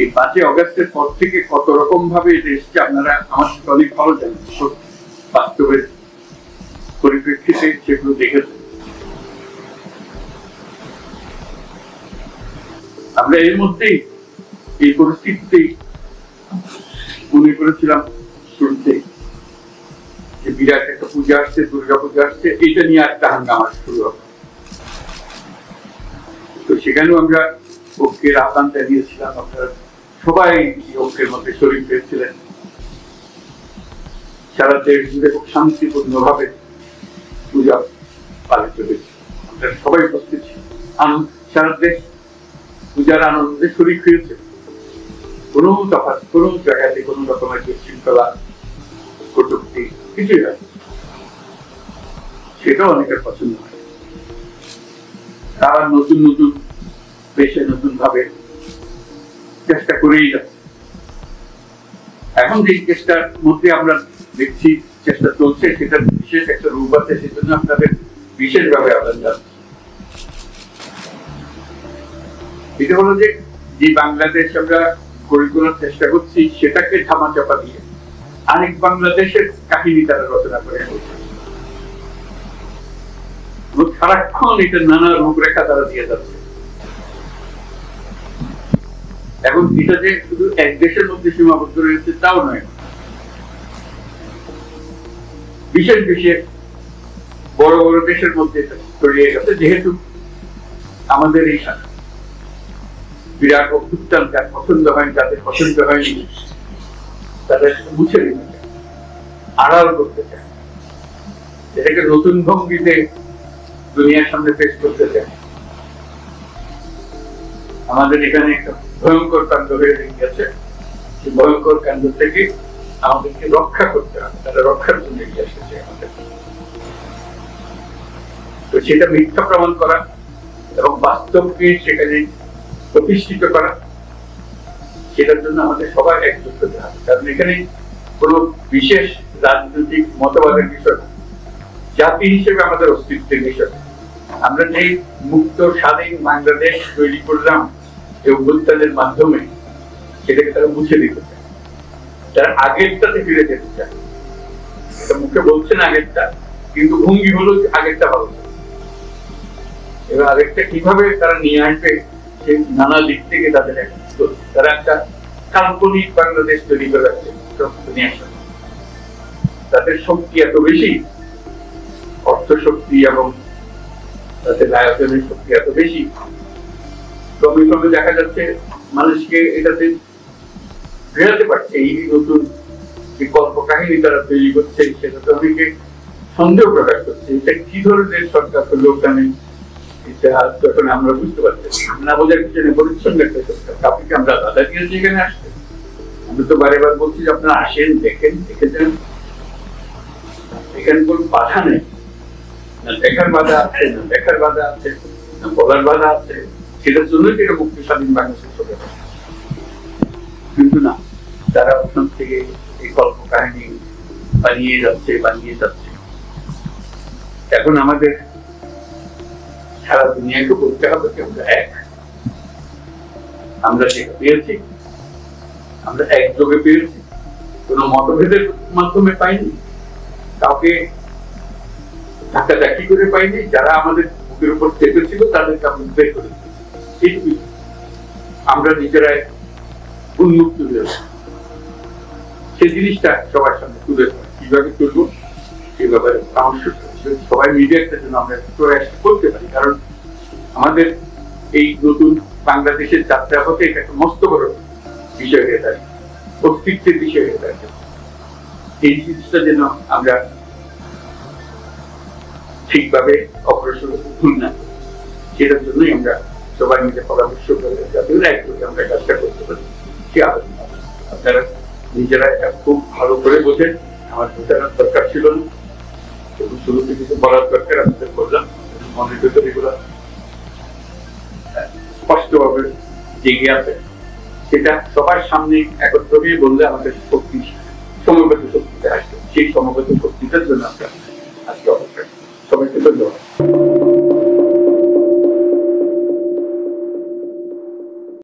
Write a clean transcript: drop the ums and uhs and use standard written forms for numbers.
এই 5ই অগস্টের পর থেকে কত রকম ভাবে এটা এসছে আপনারা আমার সাথে অনেক ভালো জানেন, বাস্তবের পরিপ্রেক্ষিতে সেগুলো দেখেছেন। আমরা এর মধ্যেই এই পরিস্থিতিতেই মনে করেছিলাম শুরুতে যে বিরাট একটা পূজা আসছে, দুর্গা পূজা আসছে, এটা নিয়ে একটা হাঙ্গামা শুরু হবে। তো সেখানেও আমরা ঐক্যের আহ্বান জানিয়েছিলাম, আপনারা সবাই ঐক্যের মধ্যে শরীর পেয়েছিলেন। সারা দেশ জুড়ে খুব শান্তিপূর্ণ ভাবে পূজা পালিত হয়েছে, আমরা সবাই উপস্থিত ছিল। সারা দেশ পূজার আনন্দে শরীর হয়েছে, কোনো তফাৎ কোনো জায়গাতে কোনো রকমের বিশৃঙ্খলা কটূক্তি কিছুই হয়, সেটাও অনেকের পছন্দ হয়। তারা নতুন নতুন পেশে নতুন ভাবে চেষ্টা করেই যাচ্ছে। এখন যে চেষ্টার মধ্যে আমরা দেখছি চেষ্টা চলছে, সেটা বিশেষ একটা রূপ আছে, সেজন্য আপনাদের বিশেষভাবে আহ্বান জানাচ্ছি। এটা হলো যে বাংলাদেশ আমরা গড়ে তোলার চেষ্টা করছি, সেটাকে ধামাচাপা দিয়ে আরেক বাংলাদেশের কাহিনী তারা রচনা করে সারাক্ষণ এটা নানা রূপরেখা তারা দিয়ে যাচ্ছে। এখন এটা যে শুধু এক দেশের মধ্যে সীমাবদ্ধ রয়েছে তাও নয়, বিশেষ বিশেষ বড় বড় দেশের মধ্যে ছড়িয়ে গেছে। যেহেতু আমাদের এই বিরাট অভ্যুত্থান যার পছন্দ হয়, যাদের পছন্দ হয়নি, তাদের মুছে দিতে চায়, আড়াল করতে চায়, এটাকে নতুন ভঙ্গিতে দুনিয়ার সামনে পেশ করতে চায়। আমাদের এখানে একটা ভয়ঙ্কর কাণ্ড হয়ে গেছে, সেই ভয়ঙ্কর কাণ্ড থেকে আমাদেরকে রক্ষা করতে হবে, তারা রক্ষার জন্য এগিয়ে এসেছে আমাদের। তো সেটা মিথ্যা প্রমাণ করা এবং বাস্তবকে সেখানে প্রতিষ্ঠিত করা, সেটার জন্য আমাদের সবাই একজোট হতে হবে। কারণ এখানে কোন বিশেষ রাজনৈতিক মতবাদের বিষয়, জাতি হিসেবে আমাদের অস্তিত্বের বিষয়। আমরা যে মুক্ত স্বাধীন বাংলাদেশ তৈরি করলাম এই অভ্যুত্থানের মাধ্যমে, সেটাকে তারা মুছে দিতে চায়, তারা আগেরটাতে ফিরে যেতে চায়। এটা মুখে বলছেন আগেরটা, কিন্তু ভঙ্গি হলো আগেরটা ভালো। এবার আগেরটা কিভাবে তারা নিয়ে আসবে, সেই নানা দিক থেকে তাদের তারা একটা কাল্পনিক বাংলাদেশ তৈরি করে রাখছে দুনিয়ার সাথে। তাদের শক্তি এত বেশি, অর্থ শক্তি এবং তাদের আয়োজনের শক্তি এত বেশি, ক্রমে ক্রমে দেখা যাচ্ছে মানুষকে এটাতে ফেরাতে পারছে। এই নতুন যে কল্পকাহিনী তারা তৈরি করছে, সেটাতে অনেকে সন্দেহ প্রকাশ করছে, এটা কি ধরনের সরকার হলো ওখানে। যখন আমরা বুঝতে পারছি না, বোঝার পিছনে পরিচ্ছন্ন একটা সরকার। কাউকে আমরা দাদা দিয়েছি এখানে আসতে, আমি তো বারে বার বলছি যে আপনারা আসেন, দেখেন, দেখে যান, এখানে কোন বাধা নেই, না দেখার বাধা আছে, না দেখার বাধা আছে, না বলার বাধা আছে। সেটার জন্যই এটা মুক্তি স্বাধীন বাংলাদেশের চলে আসে। কিন্তু না, তারা ওখান থেকে এই কল্প কাহিনী বানিয়ে যাচ্ছে। এখন আমাদের সারা দুনিয়াকে বলতে হবে যে আমরা এক, আমরা সেটা পেয়েছি, আমরা একযোগে পেয়েছি, কোন মতভেদের মাধ্যমে পাইনি, কাউকে ধাক্কাধাক্কি করে পাইনি। যারা আমাদের বুকের উপর চেপেছিল তাদেরকে আমরা বের করে দিয়েছি। আমরা নিজেরাই উন্মুক্ত হয়েছি, সেই জিনিসটা সবার সামনে তুলে ধরা কিভাবে তুলবো সেই ব্যাপারে সবাই মিডিয়া একটা জন্য আমরা প্রয়াস করতে পারি। কারণ আমাদের এই নতুন বাংলাদেশের যাত্রা পথে এটা একটা মস্ত বড় বিষয় হয়ে দাঁড়িয়ে, অস্তিত্বের বিষয় হয়ে দাঁড়িয়ে। এই জিনিসটা যেন আমরা ঠিকভাবে অগ্রসর ভুল না, সেটার জন্যই আমরা সবাই মিলে পরামর্শ করে যাতে একযোগে আমরা কাজটা করতে পারি। সে আবেদন আপনারা নিজেরা এটা খুব ভালো করে বোঝেন, আমার বোঝানোর দরকার ছিল না, শুরুতে কিছু বলার দরকার আমাদের বললাম। মনের ভেতরে এগুলো স্পষ্টভাবে জেগে আছে, সেটা সবার সামনে একত্র হয়ে বললে আমাদের শক্তি, সমবেত শক্তিটা আসবে। সেই সমবেত শক্তিটার জন্য আমরা আজকে অবশ্যই সবাইকে ধন্যবাদ।